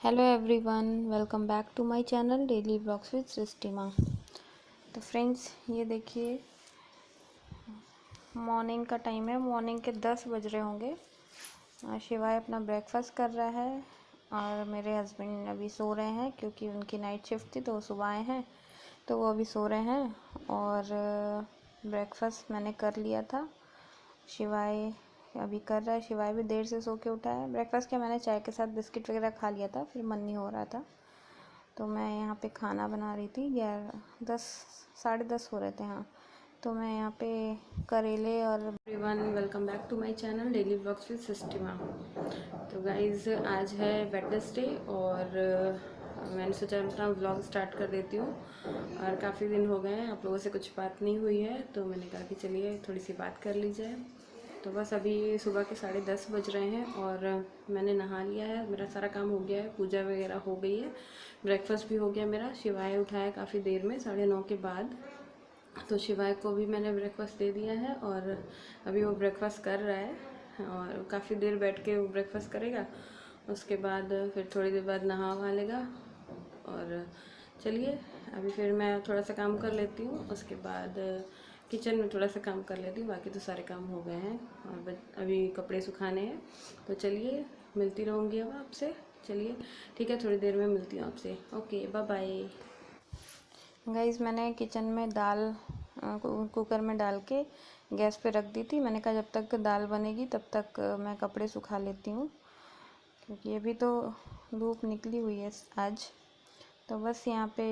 Hello everyone, welcome back to my channel daily blogs with Srishtima. तो friends, ये देखिए morning का टाइम है। मॉर्निंग के 10 बज रहे होंगे। शिवाय अपना ब्रेकफास्ट कर रहा है और मेरे हस्बैंड अभी सो रहे हैं क्योंकि उनकी नाइट शिफ्ट थी, तो वो सुबह आए हैं तो वो अभी सो रहे हैं। और ब्रेकफास्ट मैंने कर लिया था, शिवाय अभी कर रहा है। शिवाय भी देर से सो के उठा है। ब्रेकफास्ट क्या, मैंने चाय के साथ बिस्किट वगैरह खा लिया था, फिर मन नहीं हो रहा था तो मैं यहाँ पे खाना बना रही थी। 11 10 10:30 हो रहे थे, हाँ। तो मैं यहाँ पे करेले और everyone, welcome back to my channel daily blogs with Srishtima. तो गाइज़, आज है वेडनेसडे और मैंने सोचा अपना व्लॉग स्टार्ट कर देती हूँ। और काफ़ी दिन हो गए हैं, आप लोगों से कुछ बात नहीं हुई है, तो मैंने कहा कि चलिए थोड़ी सी बात कर ली जाए। तो बस अभी सुबह के 10:30 बज रहे हैं और मैंने नहा लिया है, मेरा सारा काम हो गया है, पूजा वगैरह हो गई है, ब्रेकफास्ट भी हो गया मेरा। शिवाय उठाया काफ़ी देर में, 9:30 के बाद। तो शिवाय को भी मैंने ब्रेकफास्ट दे दिया है और अभी वो ब्रेकफास्ट कर रहा है और काफ़ी देर बैठ के वो ब्रेकफास्ट करेगा। उसके बाद फिर थोड़ी देर बाद नहा वहा लेगा। और चलिए अभी फिर मैं थोड़ा सा काम कर लेती हूँ, उसके बाद किचन में थोड़ा सा काम कर लेती हूँ, बाकी तो सारे काम हो गए हैं और अभी कपड़े सुखाने हैं। तो चलिए मिलती रहूँगी अब आपसे। चलिए ठीक है, थोड़ी देर में मिलती हूँ आपसे। Okay, bye bye. गाइज़, मैंने किचन में दाल कुकर में डाल के गैस पे रख दी थी। मैंने कहा जब तक दाल बनेगी तब तक मैं कपड़े सुखा लेती हूँ, क्योंकि अभी तो धूप निकली हुई है आज। तो बस यहाँ पे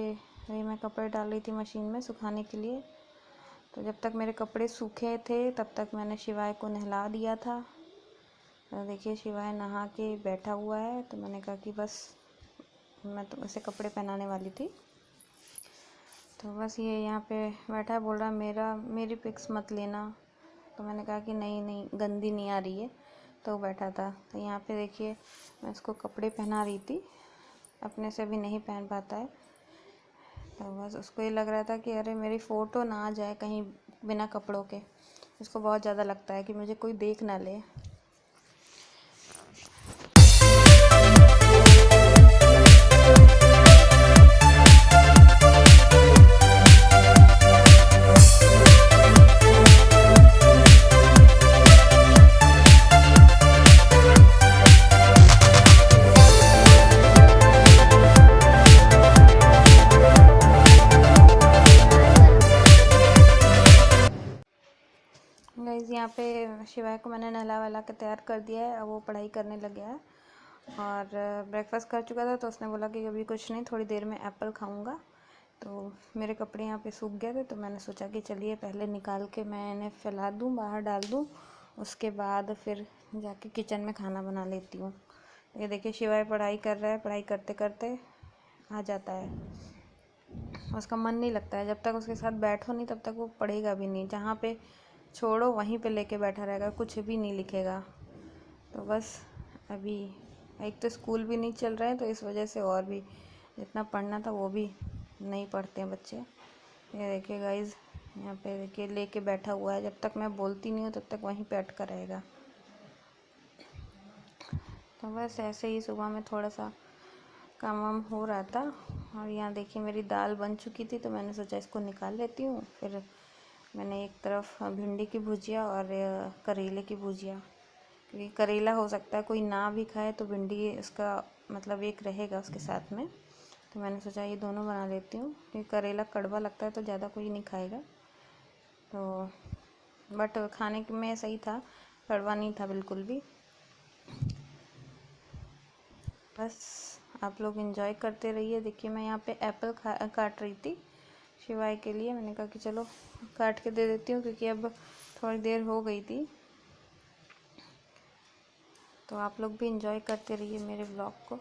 वही मैं कपड़े डाल रही थी मशीन में सुखाने के लिए। तो जब तक मेरे कपड़े सूखे थे तब तक मैंने शिवाय को नहला दिया था। तो देखिए शिवाय नहा के बैठा हुआ है, तो मैंने कहा कि बस मैं तो उसे कपड़े पहनाने वाली थी। तो बस ये यहाँ पे बैठा है, बोल रहा मेरी पिक्स मत लेना। तो मैंने कहा कि नहीं गंदी नहीं आ रही है, तो बैठा था। तो यहाँ पे देखिए मैं इसको कपड़े पहना रही थी, अपने से भी नहीं पहन पाता है। तो बस उसको ये लग रहा था कि अरे मेरी फ़ोटो ना आ जाए कहीं बिना कपड़ों के। उसको बहुत ज़्यादा लगता है कि मुझे कोई देख ना ले। गाइज़, यहाँ पे शिवाय को मैंने नहला वहला के तैयार कर दिया है। अब वो पढ़ाई करने लग गया है और ब्रेकफास्ट कर चुका था, तो उसने बोला कि अभी कुछ नहीं, थोड़ी देर में एप्पल खाऊंगा। तो मेरे कपड़े यहाँ पे सूख गए थे, तो मैंने सोचा कि चलिए पहले निकाल के मैं इन्हें फैला दूँ, बाहर डाल दूँ, उसके बाद फिर जाके किचन में खाना बना लेती हूँ। ये देखिए शिवाय पढ़ाई कर रहा है, पढ़ाई करते करते आ जाता है। उसका मन नहीं लगता है, जब तक उसके साथ बैठो नहीं तब तक वो पढ़ेगा भी नहीं। जहाँ पे छोड़ो वहीं पे लेके बैठा रहेगा, कुछ भी नहीं लिखेगा। तो बस अभी एक तो स्कूल भी नहीं चल रहे हैं, तो इस वजह से और भी जितना पढ़ना था वो भी नहीं पढ़ते हैं बच्चे। ये देखिए गाइज़, यहाँ पे देखिए लेके बैठा हुआ है, जब तक मैं बोलती नहीं हूँ तब तक वहीं पे अटका रहेगा। तो बस ऐसे ही सुबह में थोड़ा सा काम वाम हो रहा था। और यहाँ देखिए मेरी दाल बन चुकी थी, तो मैंने सोचा इसको निकाल लेती हूँ। फिर मैंने एक तरफ भिंडी की भुजिया और करेले की भुजिया, क्योंकि करेला हो सकता है कोई ना भी खाए तो भिंडी इसका मतलब एक रहेगा उसके साथ में। तो मैंने सोचा ये दोनों बना लेती हूँ, क्योंकि करेला कड़वा लगता है तो ज़्यादा कोई नहीं खाएगा। तो बट खाने में सही था, कड़वा नहीं था बिल्कुल भी। बस आप लोग एंजॉय करते रहिए। देखिए मैं यहाँ पे एप्पल काट रही थी शिवाय के लिए। मैंने कहा कि चलो काट के दे देती हूँ, क्योंकि अब थोड़ी देर हो गई थी। तो आप लोग भी एंजॉय करते रहिए मेरे ब्लॉग को।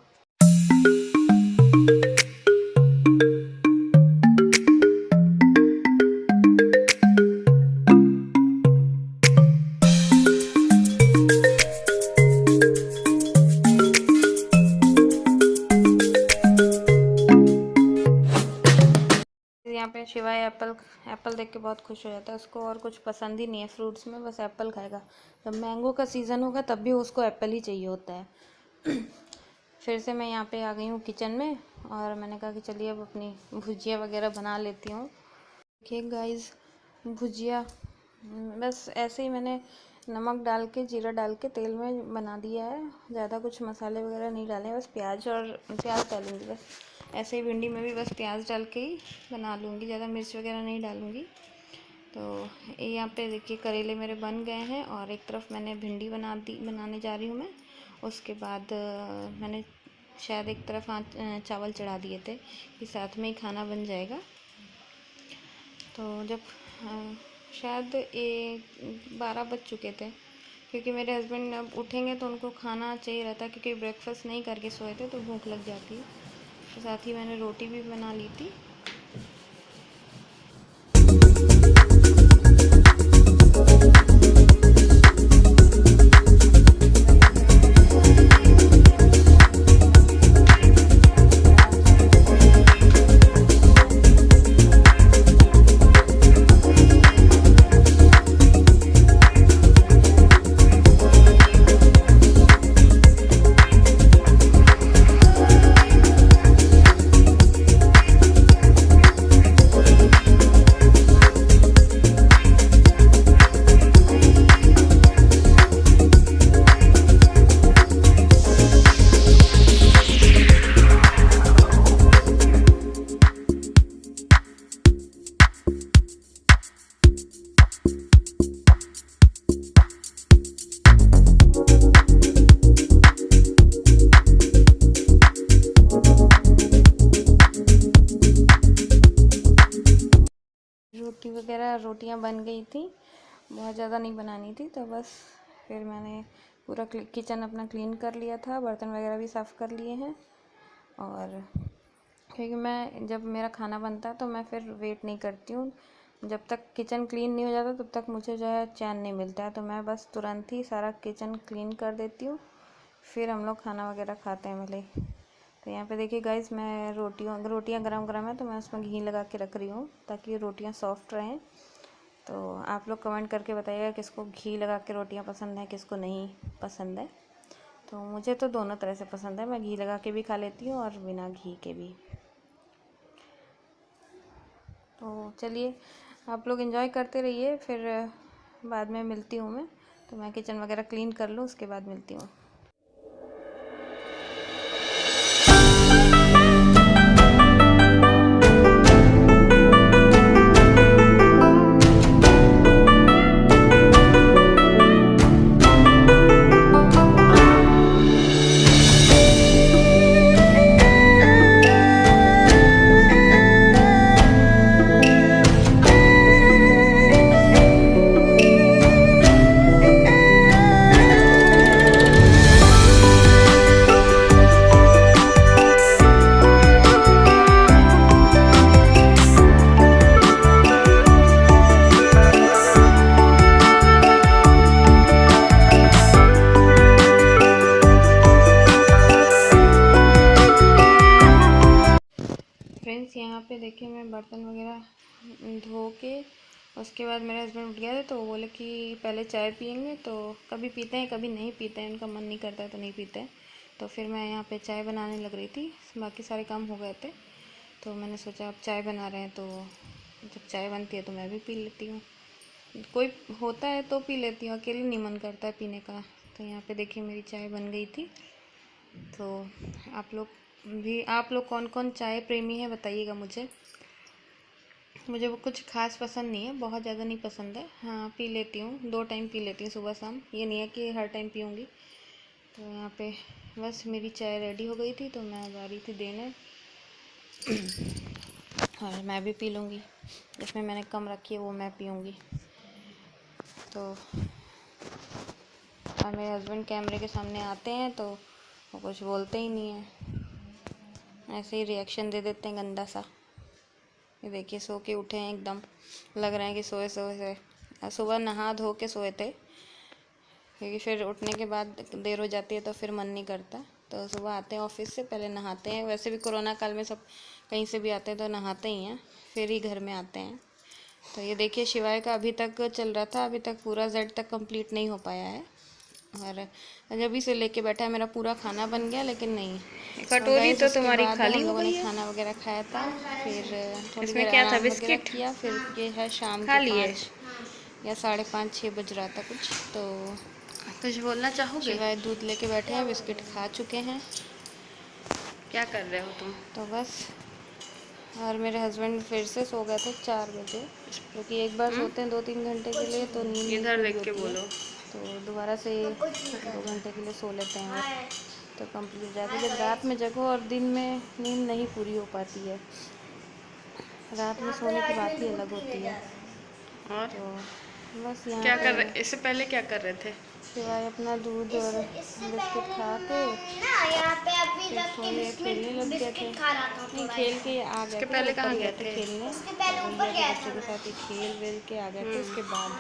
यहाँ पे शिवाय एप्पल देख के बहुत खुश हो जाता है। उसको और कुछ पसंद ही नहीं है फ्रूट्स में, बस एप्पल खाएगा। जब मैंगो का सीज़न होगा तब भी उसको एप्पल ही चाहिए होता है। फिर से मैं यहाँ पे आ गई हूँ किचन में और मैंने कहा कि चलिए अब अपनी भुजिया वगैरह बना लेती हूँ। देखिए गाइस, भुजिया बस ऐसे ही मैंने नमक डाल के, जीरा डाल के तेल में बना दिया है। ज़्यादा कुछ मसाले वगैरह नहीं डाले, बस प्याज डालूँगी बस। ऐसे ही भिंडी में भी बस प्याज डाल के ही बना लूँगी, ज़्यादा मिर्च वगैरह नहीं डालूँगी। तो यहाँ पे देखिए करेले मेरे बन गए हैं और एक तरफ मैंने भिंडी बनाने जा रही हूँ मैं। उसके बाद मैंने शायद एक तरफ चावल चढ़ा दिए थे कि साथ में ही खाना बन जाएगा। तो जब शायद 12 बज चुके थे, क्योंकि मेरे हस्बैंड अब उठेंगे तो उनको खाना चाहिए रहता है, क्योंकि ब्रेकफास्ट नहीं करके सोए थे तो भूख लग जाती है। तो साथ ही मैंने रोटी भी बना ली थी। रोटियां बन गई थी, बहुत ज़्यादा नहीं बनानी थी, तो बस फिर मैंने पूरा किचन अपना क्लीन कर लिया था, बर्तन वगैरह भी साफ़ कर लिए हैं। और क्योंकि मैं जब मेरा खाना बनता है तो मैं फिर वेट नहीं करती हूँ, जब तक किचन क्लीन नहीं हो जाता तब तक मुझे जो है चैन नहीं मिलता है। तो मैं बस तुरंत ही सारा किचन क्लीन कर देती हूँ, फिर हम लोग खाना वगैरह खाते हैं भले। तो यहाँ पे देखिए गाइस, मैं रोटियाँ गरम गरम है तो मैं उसमें घी लगा के रख रही हूँ ताकि रोटियाँ सॉफ्ट रहें। तो आप लोग कमेंट करके बताइएगा किसको घी लगा के रोटियाँ पसंद है, किसको नहीं पसंद है। तो मुझे तो दोनों तरह से पसंद है, मैं घी लगा के भी खा लेती हूँ और बिना घी के भी। तो चलिए आप लोग एंजॉय करते रहिए, फिर बाद में मिलती हूँ मैं। तो मैं किचन वगैरह क्लीन कर लूँ, उसके बाद मिलती हूँ। फ्रेंड्स, यहाँ पे देखिए मैं बर्तन वगैरह धो के, उसके बाद मेरे हस्बैंड उठ गए थे तो वो बोले कि पहले चाय पियेंगे। तो कभी पीते हैं कभी नहीं पीते हैं, उनका मन नहीं करता है तो नहीं पीते हैं। तो फिर मैं यहाँ पे चाय बनाने लग रही थी, बाकी सारे काम हो गए थे। तो मैंने सोचा अब चाय बना रहे हैं तो जब चाय बनती है तो मैं भी पी लेती हूँ। कोई होता है तो पी लेती हूँ, अकेले नहीं मन करता है पीने का। तो यहाँ पे देखिए मेरी चाय बन गई थी। तो आप लोग कौन कौन चाय प्रेमी है बताइएगा मुझे। मुझे वो कुछ खास पसंद नहीं है, बहुत ज़्यादा नहीं पसंद है। हाँ, पी लेती हूँ, 2 टाइम पी लेती हूँ, सुबह शाम। ये नहीं है कि हर टाइम पीऊँगी। तो यहाँ पे बस मेरी चाय रेडी हो गई थी तो मैं जा रही थी देने और मैं भी पी लूँगी। जिसमें मैंने कम रखी है वो मैं पीऊँगी। तो और मेरे हस्बैंड कैमरे के सामने आते हैं तो वो कुछ बोलते ही नहीं हैं, ऐसे ही रिएक्शन दे देते हैं गंदा सा। ये देखिए सो के उठे हैं, एकदम लग रहा है कि सोए से सुबह नहा धो के सोए थे, क्योंकि फिर उठने के बाद देर हो जाती है तो फिर मन नहीं करता। तो सुबह आते हैं ऑफिस से, पहले नहाते हैं। वैसे भी कोरोना काल में सब कहीं से भी आते हैं तो नहाते ही हैं, फिर ही घर में आते हैं। तो ये देखिए शिवाय का अभी तक चल रहा था, अभी तक पूरा Z तक कंप्लीट नहीं हो पाया है। और जब से लेके बैठा है, मेरा पूरा खाना बन गया लेकिन नहीं। कटोरी तो तुम्हारी बाद खाली हम हो लोगों ने गई है। खाना वगैरह खाया था, फिर थोड़ी इसमें देर क्या था, आराम वगैरह बिस्किट किया। फिर ये है शाम खा के लिए? 5 या 5:30-6 बज रहा था कुछ, तो कुछ बोलना चाहोगे? शिवाय दूध लेके बैठे हैं, बिस्किट खा चुके हैं। क्या कर रहे हो तुम? तो बस। और मेरे हस्बैंड फिर से सो गए थे 4 बजे, क्योंकि एक बार सोते हैं 2-3 घंटे के लिए तो नींद नहीं इधर पूरी देख के होती है, बोलो। तो दोबारा से 2 घंटे के लिए सो लेते हैं और तो कंप्लीट हो जाती है। जब रात में जगो और दिन में नींद नहीं पूरी हो पाती है, रात में सोने की बात ही अलग होती है। और तो बस यहाँ क्या पे कर रहे, इससे पहले क्या कर रहे थे? सिवाय अपना दूध और बिस्किट खा के फिर थोड़ी देर खेलने लग गए थे। नहीं, खेल के आ गए इसके थे, पहले ऊपर कहाँ गए गए थे थे? खेलने, तो भैया के बच्चों के साथ ही खेल वेल के आ गए थे। उसके बाद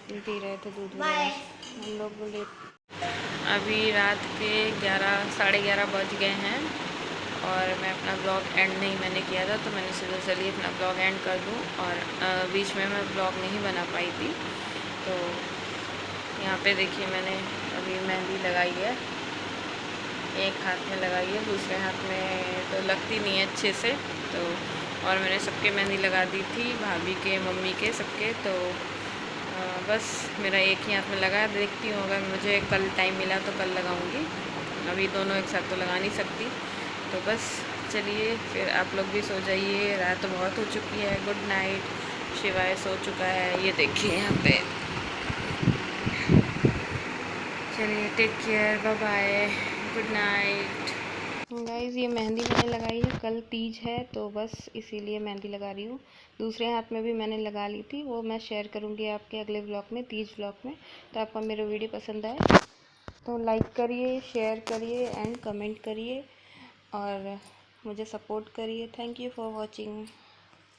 पी रहे थे दूध वगैरह हम लोग लेट। अभी रात के 11 साढ़े 11 बज गए हैं और मैं अपना ब्लॉग एंड नहीं मैंने किया था, तो मैंने सोचा चलिए अपना ब्लॉग एंड कर दूं। और बीच में मैं ब्लॉग नहीं बना पाई थी। तो यहाँ पे देखिए मैंने अभी मेहंदी लगाई है, एक हाथ में लगाई है, दूसरे हाथ में तो लगती नहीं है अच्छे से। तो और मैंने सबके मेहंदी लगा दी थी, भाभी के, मम्मी के, सबके। तो बस मेरा एक ही हाथ में लगा है। देखती हूँ अगर मुझे कल टाइम मिला तो कल लगाऊंगी, अभी दोनों एक साथ तो लगा नहीं सकती। तो बस चलिए फिर आप लोग भी सो जाइए, रात तो बहुत हो चुकी है। Good night. शिवाय सो चुका है, ये देखिए यहाँ पे। चलिए take care, bye bye, good night. Guys ये मेहंदी मैंने लगाई है, कल तीज है तो बस इसीलिए मेहंदी लगा रही हूँ। दूसरे हाथ में भी मैंने लगा ली थी, वो मैं शेयर करूँगी आपके अगले ब्लॉग में, तीज ब्लॉग में। तो आपको मेरा वीडियो पसंद आए तो लाइक करिए, शेयर करिए एंड कमेंट करिए और मुझे सपोर्ट करिए। Thank you for watching.